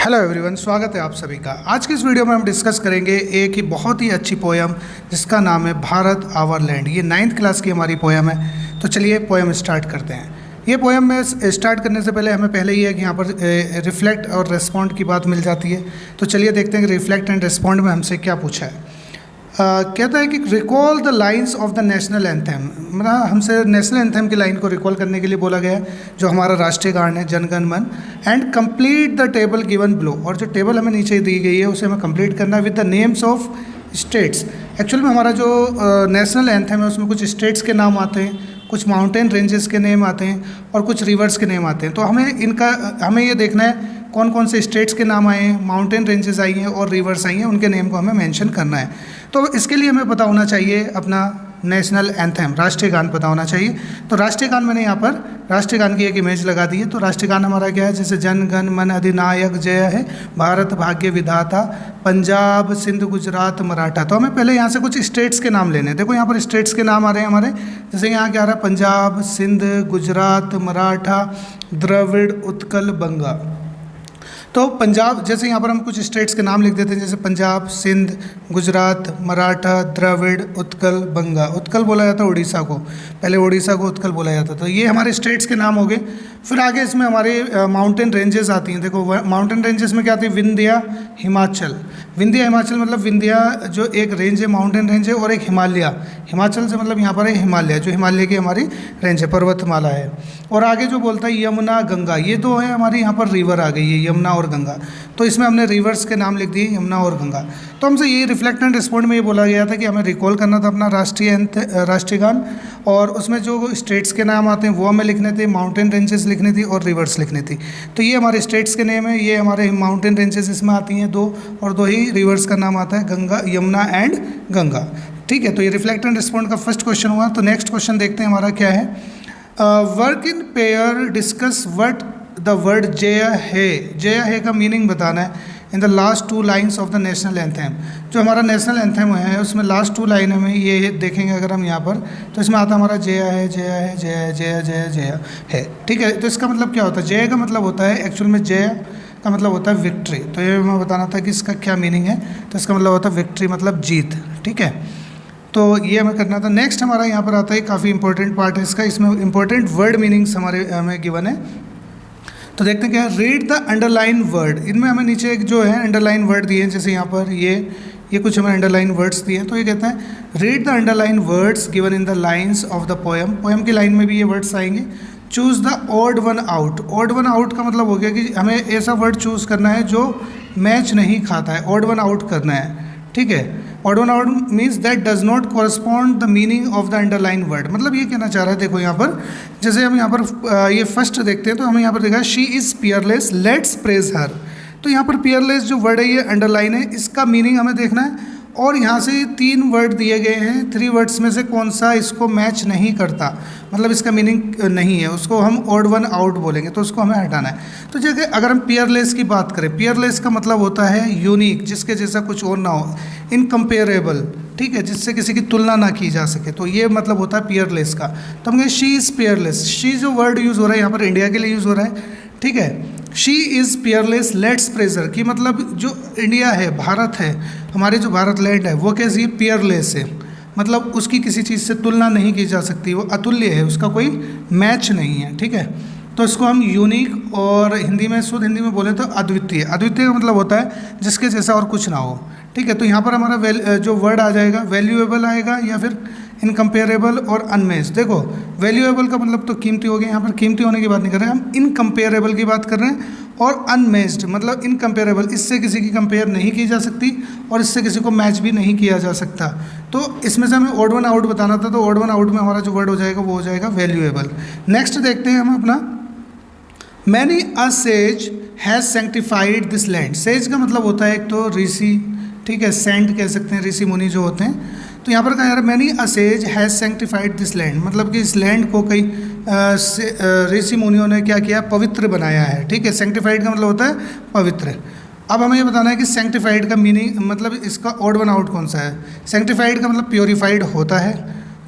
Hello everyone, स्वागत है आप सभी का। आज की इस वीडियो में हम डिस्कस करेंगे एक ही बहुत ही अच्छी पोयम जिसका नाम है भारत आवर लैंड। ये 9th क्लास की हमारी पोयम है। तो चलिए पोयम स्टार्ट करते हैं। ये पोयम में स्टार्ट करने से पहले हमें पहले ही है कि यहाँ पर रिफ्लेक्ट और रेस्पॉन्ड की बात मिल जाती है। तो चलिए देखते हैं कि रिफ्लेक्ट एंड रेस्पॉन्ड में हमसे क्या पूछा है। कहता है कि recall the lines of the national anthem. मतलब हमसे नेशनल एंथम की लाइन को रिकॉल करने के लिए बोला गया है, जो हमारा राष्ट्रीय गान है जन गण मन। And complete the table given below, और जो टेबल हमें नीचे दी गई है उसे हमें कंप्लीट करना है with the names of states. Actual में हमारा जो नेशनल एंथम है उसमें कुछ स्टेट्स के नाम आते हैं, कुछ माउंटेन रेंजेस के नेम आते हैं और कुछ रिवर्स के नेम आते हैं। तो हमें ये देखना है कौन कौन से स्टेट्स के नाम आए हैं, माउंटेन रेंजेस आई हैं और रिवर्स आई हैं, उनके नेम को हमें मेंशन करना है। तो इसके लिए हमें पता होना चाहिए अपना नेशनल एंथम, राष्ट्रीय गान पता होना चाहिए। तो राष्ट्रीय गान मैंने यहाँ पर राष्ट्रीय गान की एक इमेज लगा दी है। तो राष्ट्रीय गान हमारा क्या है, जैसे जन गण मन अधिनायक जय है, भारत भाग्य विधाता, पंजाब सिंध गुजरात मराठा। तो हमें पहले यहाँ से कुछ स्टेट्स के नाम लेने हैं। देखो यहाँ पर स्टेट्स के नाम आ रहे हैं हमारे, जैसे यहाँ क्या आ रहा है, पंजाब सिंध गुजरात मराठा द्रविड़ उत्कल बंगा। तो पंजाब, जैसे यहाँ पर हम कुछ स्टेट्स के नाम लिख देते हैं, जैसे पंजाब सिंध गुजरात मराठा द्रविड़ उत्कल बंगा। उत्कल बोला जाता है उड़ीसा को, पहले उड़ीसा को उत्कल बोला जाता था। तो ये हमारे स्टेट्स के नाम हो गए। फिर आगे इसमें हमारे माउंटेन रेंजेस आती हैं। देखो माउंटेन रेंजेस में क्या आती है, विंध्या हिमाचल। विंध्या हिमाचल मतलब विंध्या जो एक रेंज है, माउंटेन रेंज है, और एक हिमालय। हिमाचल से मतलब यहाँ पर है हिमालय, जो हिमालय की हमारी रेंज है, पर्वतमाला है। और आगे जो बोलता है यमुना गंगा, ये दो है हमारी यहाँ पर रिवर आ गई है, यमुना और गंगा। तो इसमें हमने रिवर्स के नाम लिख दिए, यमुना और गंगा। तो हमसे ये रिफ्लेक्ट एंड रिस्पॉन्ड में ये बोला गया था कि हमें रिकॉल करना था अपना राष्ट्रीय गान, और उसमें जो स्टेट्स के नाम आते हैं वो हमें लिखने थे, माउंटेन रेंजेस लिखनी थी और रिवर्स लिखनी थी। तो ये हमारे स्टेट्स के नेम है, ये हमारे माउंटेन रेंजेस इसमें आती हैं दो, और दो ही रिवर्स का नाम आता है, गंगा यमुना एंड गंगा। ठीक है, तो ये रिफ्लेक्ट एंड रिस्पॉन्ड का फर्स्ट क्वेश्चन हुआ। तो नेक्स्ट क्वेश्चन देखते हैं हमारा क्या है। Work in pair discuss what the word जय है। जय है का मीनिंग बताना है in the last 2 lines of the national anthem. जो हमारा नेशनल एंथम है उसमें लास्ट 2 लाइन में ये देखेंगे अगर हम यहाँ पर, तो इसमें आता हमारा जय है जय है जय जय जय जय है। ठीक है, तो इसका मतलब क्या होता है, जय का मतलब होता है एक्चुअल में, जय का मतलब होता है विक्ट्री। तो ये मैं बताना था कि इसका क्या मीनिंग है। तो इसका मतलब होता है विक्ट्री, मतलब जीत। ठीक है, तो ये हमें करना था। नेक्स्ट हमारा यहाँ पर आता है, काफ़ी इंपॉर्टेंट पार्ट है इसका, इसमें इंपॉर्टेंट वर्ड मीनिंग्स हमारे हमें गिवन है। तो देखते हैं क्या है, रीड द अंडरलाइन वर्ड। इनमें हमें नीचे एक जो है अंडरलाइन वर्ड दिए हैं, जैसे यहाँ पर ये कुछ हमें अंडरलाइन वर्ड्स दिए हैं। तो ये कहते हैं read the underline words given in the lines of the poem. Poem की लाइन में भी ये वर्ड्स आएंगे। Choose the odd one out. Odd one out का मतलब हो गया कि हमें ऐसा वर्ड चूज़ करना है जो मैच नहीं खाता है, ऑड वन आउट करना है। ठीक है, odd one out means that does not correspond the meaning of the underline word. मतलब ये कहना चाह रहा है, देखो यहाँ पर जैसे हम यहाँ पर ये फर्स्ट देखते हैं, तो हमें यहाँ पर देखा she is peerless let's praise her. तो यहाँ पर पियरलेस जो वर्ड है ये अंडरलाइन है, इसका मीनिंग हमें देखना है। और यहाँ से 3 वर्ड दिए गए हैं, 3 वर्ड्स में से कौन सा इसको मैच नहीं करता, मतलब इसका मीनिंग नहीं है, उसको हम ऑड वन आउट बोलेंगे, तो उसको हमें हटाना है। तो जगह अगर हम पियरलेस की बात करें, पियरलेस का मतलब होता है यूनिक, जिसके जैसा कुछ और ना हो, इनकम्पेरेबल। ठीक है, जिससे किसी की तुलना ना की जा सके, तो ये मतलब होता है पियरलेस का। तो हम कहें शी इज़ पियरलेस। शी जो वर्ड यूज़ हो रहा है यहाँ पर इंडिया के लिए यूज़ हो रहा है। ठीक है, she is peerless let's pleasure की मतलब जो इंडिया है, भारत है, हमारे जो भारत लैंड है, वो कैसी पियरलेस है, मतलब उसकी किसी चीज़ से तुलना नहीं की जा सकती, वो अतुल्य है, उसका कोई मैच नहीं है। ठीक है, तो इसको हम यूनिक, और हिंदी में शुद्ध हिंदी में बोले तो अद्वितीय। अद्वितीय का मतलब होता है जिसके जैसा और कुछ ना हो। ठीक है, तो यहाँ पर हमारा जो वर्ड आ जाएगा वैल्यूएबल आएगा, या फिर इनकम्पेरेबल और अनमेच्ड। देखो वैल्यूएबल का मतलब तो कीमती हो गया, यहाँ पर कीमती होने की बात नहीं कर रहे हैं हम, इनकम्पेरेबल की बात कर रहे हैं। और अनमेच्ड मतलब इनकम्पेरेबल, इससे किसी की कंपेयर नहीं की जा सकती और इससे किसी को मैच भी नहीं किया जा सकता। तो इसमें से हमें ऑड वन आउट बताना था, तो ऑड वन आउट में हमारा जो वर्ड हो जाएगा वो हो जाएगा वैल्यूएबल। नेक्स्ट देखते हैं हम अपना, many a says has sanctified this land. Says का मतलब होता है एक तो ऋषि, ठीक है, सेंट कह सकते हैं, ऋषि मुनि जो होते हैं। तो यहाँ पर कहा जा रहा है many a says has sanctified this land, मतलब कि इस लैंड को कई ऋषि मुनियों ने क्या किया, पवित्र बनाया है। ठीक है, सेंटिफाइड का मतलब होता है पवित्र। अब हमें ये बताना है कि सेंटिफाइड का मीनिंग, मतलब इसका ऑड वन आउट कौन सा है। सेंटिफाइड का मतलब प्योरीफाइड होता है।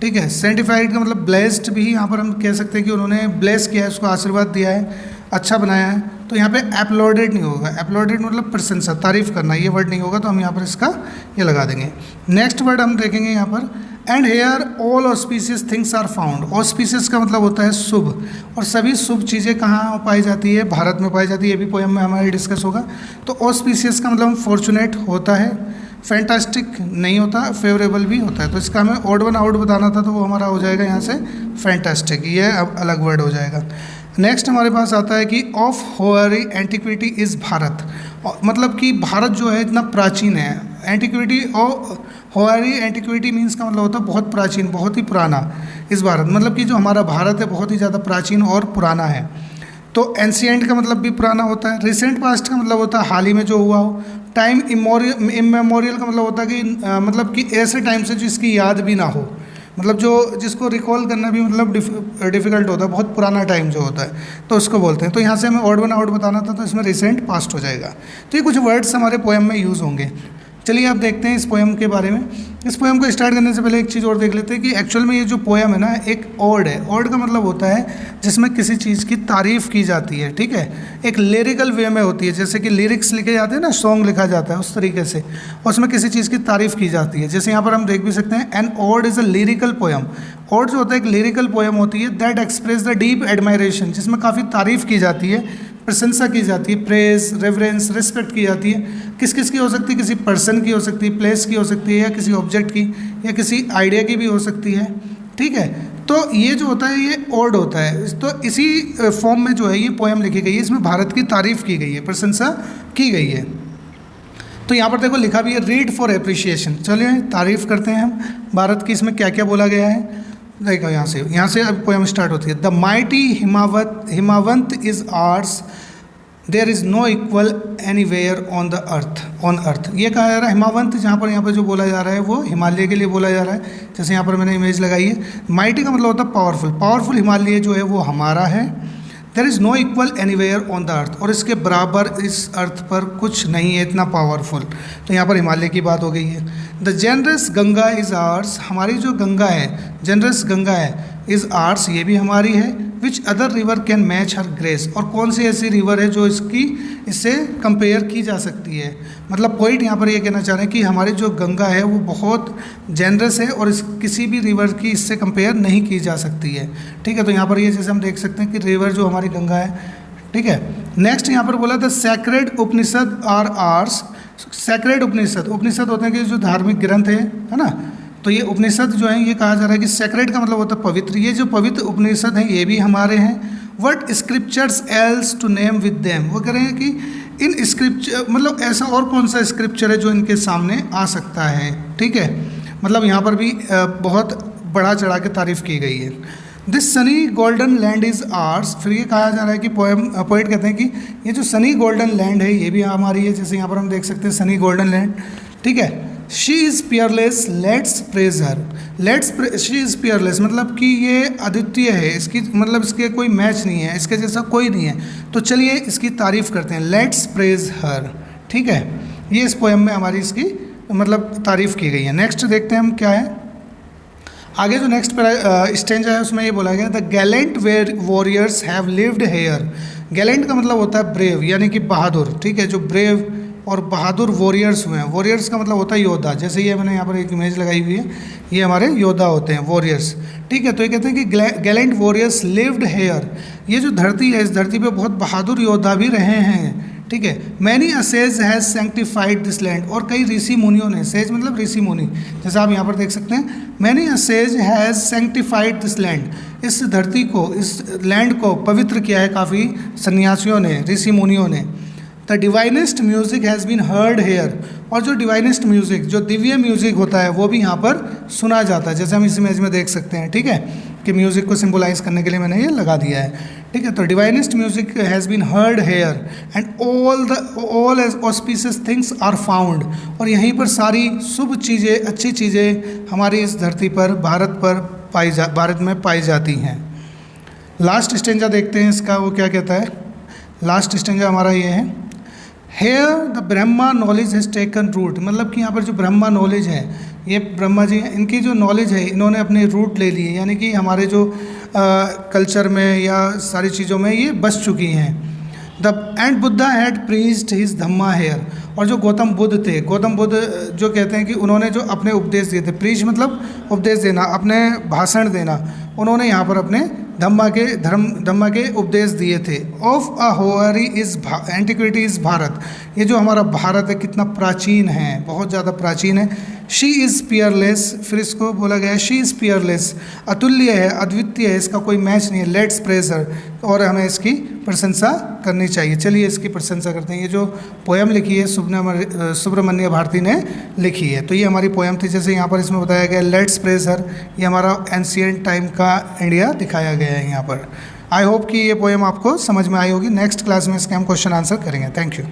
ठीक है, सेंटिफाइड का मतलब ब्लेस्ड भी यहाँ पर हम कह सकते हैं कि उन्होंने ब्लेस किया है, उसको आशीर्वाद दिया है। अच्छा बनाया है, तो यहाँ पे अपलॉडेड नहीं होगा। अपलॉडेड मतलब प्रशंसा, तारीफ करना, ये वर्ड नहीं होगा, तो हम यहाँ पर इसका ये लगा देंगे। नेक्स्ट वर्ड हम देखेंगे यहाँ पर, and here all auspicious things are found. Auspicious का मतलब होता है शुभ, और सभी शुभ चीज़ें कहाँ पाई जाती है? भारत में पाई जाती है। ये भी पोएम में हमारे डिस्कस होगा। तो ऑस्पिशियस का मतलब फॉर्चुनेट होता है, फैंटास्टिक नहीं होता, फेवरेबल भी होता है। तो इसका हमें ऑड वन आउट बताना था, तो वो हमारा हो जाएगा यहाँ से फैंटास्टिक, ये अब अलग वर्ड हो जाएगा। नेक्स्ट हमारे पास आता है कि ऑफ होअरी एंटिक्विटी इज़ भारत, मतलब कि भारत जो है इतना प्राचीन है। एंटिक्विटी और होअरी एंटिक्विटी मीन्स का मतलब होता है बहुत प्राचीन, बहुत ही पुराना। इस भारत मतलब कि जो हमारा भारत है बहुत ही ज़्यादा प्राचीन और पुराना है। तो एंशिएंट का मतलब भी पुराना होता है। रिसेंट पास्ट का मतलब होता है हाल ही में जो हुआ हो। टाइम इमेमोरियल का मतलब होता है कि मतलब कि ऐसे टाइम से जिसकी याद भी ना हो, मतलब जो जिसको रिकॉल करना भी मतलब डिफ़िकल्ट होता है, बहुत पुराना टाइम जो होता है, तो उसको बोलते हैं। तो यहाँ से हमें ऑड वन आउट बताना था, तो इसमें रिसेंट पास्ट हो जाएगा। तो ये कुछ वर्ड्स हमारे पोएम में यूज़ होंगे। चलिए अब देखते हैं इस पोएम के बारे में। इस पोएम को स्टार्ट करने से पहले एक चीज़ और देख लेते हैं कि एक्चुअल में ये जो पोएम है ना, एक ऑड है। ऑड का मतलब होता है जिसमें किसी चीज़ की तारीफ़ की जाती है, ठीक है। एक लिरिकल वे में होती है, जैसे कि लिरिक्स लिखे जाते हैं ना, सॉन्ग लिखा जाता है, उस तरीके से उसमें किसी चीज़ की तारीफ़ की जाती है। जैसे यहाँ पर हम देख भी सकते हैं, an ode is a lyrical poem. Ode जो होता है एक लिरिकल पोएम होती है, that express the deep admiration, जिसमें काफ़ी तारीफ़ की जाती है, प्रशंसा की जाती है, प्रेज, रेवरेंस, रिस्पेक्ट की जाती है। किस किस की हो सकती है? किसी पर्सन की हो सकती है, प्लेस की हो सकती है, या किसी ऑब्जेक्ट की, या किसी आइडिया की भी हो सकती है, ठीक है। तो ये जो होता है ये ऑड होता है। तो इसी फॉर्म में जो है ये पोएम लिखी गई है, इसमें भारत की तारीफ़ की गई है, प्रशंसा की गई है। तो यहाँ पर देखो लिखा भी है, रीड फॉर एप्रिशिएशन। चलिए तारीफ़ करते हैं हम भारत की, इसमें क्या क्या बोला गया है। देखो यहाँ से अब पोएम स्टार्ट होती है। The mighty Himavant is ours, there is no equal anywhere on the earth. ये कहा जा रहा है हिमावंत, जहाँ पर यहाँ पर जो बोला जा रहा है वो हिमालय के लिए बोला जा रहा है। जैसे यहाँ पर मैंने इमेज लगाई है, माइटी का मतलब होता है पावरफुल। पावरफुल हिमालय जो है वो हमारा है। There is no equal anywhere on the earth, और इसके बराबर इस अर्थ पर कुछ नहीं है इतना पावरफुल। तो यहाँ पर हिमालय की बात हो गई है। The generous Ganga is ours, हमारी जो गंगा है, जनरस गंगा है, इज़ आर्स, ये भी हमारी है। Which other river can match her grace, और कौन सी ऐसी रिवर है जो इससे कंपेयर की जा सकती है। मतलब पॉइंट यहाँ पर ये कहना चाह रहे हैं कि हमारी जो गंगा है वो बहुत जेनरस है, और किसी भी रिवर की इससे कंपेयर नहीं की जा सकती है, ठीक है। तो यहाँ पर ये जैसे हम देख सकते हैं कि रिवर जो हमारी गंगा है, ठीक है। नेक्स्ट यहाँ पर बोला the sacred Upanishad are ours. Sacred Upanishad होते हैं कि जो धार्मिक ग्रंथ है ना, तो ये उपनिषद जो है ये कहा जा रहा है कि सैक्रेड का मतलब होता है पवित्र। ये जो पवित्र उपनिषद हैं ये भी हमारे हैं। What scriptures else to name with them, वो कह रहे हैं कि इन स्क्रिप्चर मतलब ऐसा और कौन सा स्क्रिप्चर है जो इनके सामने आ सकता है, ठीक है। मतलब यहाँ पर भी बहुत बढ़ा चढ़ा के तारीफ़ की गई है। This sunny golden land is ours. फिर ये कहा जा रहा है कि पोइट कहते हैं कि ये जो सनी गोल्डन लैंड है ये भी हमारी है। जैसे यहाँ पर हम देख सकते हैं सनी गोल्डन लैंड, ठीक है। She is peerless, let's praise her. She is Peerless मतलब कि ये अद्वितीय है, इसकी मतलब इसके कोई मैच नहीं है, इसके जैसा कोई नहीं है। तो चलिए इसकी तारीफ़ करते हैं, लेट्स प्रेज हर, ठीक है। ये इस पोएम में हमारी इसकी मतलब तारीफ़ की गई है। नेक्स्ट देखते हैं हम क्या है आगे। जो नेक्स्ट स्टेंजा है उसमें ये बोला गया, the Gallant warriors have lived hair. Gallant का मतलब होता है ब्रेव, यानी कि बहादुर, ठीक है। जो ब्रेव और बहादुर वॉरियर्स हुए हैं, वॉरियर्स का मतलब होता है योद्धा। जैसे ये मैंने यहाँ पर एक इमेज लगाई हुई है, ये हमारे योद्धा होते हैं, वॉरियर्स, ठीक है। तो ये कहते हैं कि गैलेंट वॉरियर्स लिव्ड हेयर, ये जो धरती है इस धरती पे बहुत बहादुर योद्धा भी रहे हैं, ठीक है। Many a says has sanctified this land, और कई ऋषि मुनियों ने, सेज मतलब ऋषि मुनि, जैसे आप यहाँ पर देख सकते हैं, many a says has sanctified this land, इस धरती को, इस लैंड को पवित्र किया है काफ़ी सन्यासियों ने, ऋषि मुनियों ने। The divinest music has been heard here, और जो डिवाइनेस्ट म्यूज़िक, जो दिव्य म्यूज़िक होता है वो भी यहाँ पर सुना जाता है। जैसे हम इस इमेज में देख सकते हैं, ठीक है, कि म्यूज़िक को सिंबलाइज करने के लिए मैंने ये लगा दिया है, ठीक है। तो divinest music has been heard here and all auspicious things are found, और यहीं पर सारी शुभ चीज़ें, अच्छी चीज़ें हमारी इस धरती पर, भारत में पाई जाती हैं। लास्ट स्टेंजा देखते हैं इसका, वो क्या कहता है। लास्ट स्टेंजा हमारा ये है, here the Brahma knowledge has taken root, मतलब कि यहाँ पर जो ब्रह्मा नॉलेज है, ये ब्रह्मा जी हैं, इनकी जो नॉलेज है इन्होंने अपने रूट ले लिए, यानी कि हमारे जो कल्चर में या सारी चीज़ों में ये बस चुकी हैं। The and Buddha had preached his dhamma here, और जो गौतम बुद्ध थे, गौतम बुद्ध जो कहते हैं कि उन्होंने जो अपने उपदेश दिए थे, प्रीच मतलब उपदेश देना, अपने भाषण देना, उन्होंने यहाँ पर अपने धम्मा के उपदेश दिए थे। Of a hoary is antiquity is Bharat, ये जो हमारा भारत है कितना प्राचीन है, बहुत ज़्यादा प्राचीन है। शी इज़ पियरलेस, फिर इसको बोला गया है शी इज़ पियरलेस, अतुल्य है, अद्वितीय है, इसका कोई मैच नहीं है। लेट्स प्रेज हर, और हमें इसकी प्रशंसा करनी चाहिए। चलिए इसकी प्रशंसा करते हैं। ये जो पोयम लिखी है सुब्रमण्य भारती ने लिखी है। तो ये हमारी पोयम थी। जैसे यहाँ पर इसमें बताया गया लेट्स प्रेज हर, ये हमारा एंशिएंट टाइम का इंडिया दिखाया गया है यहाँ पर। आई होप कि ये पोयम आपको समझ में आई होगी। नेक्स्ट क्लास में इसके हम क्वेश्चन आंसर करेंगे। Thank you.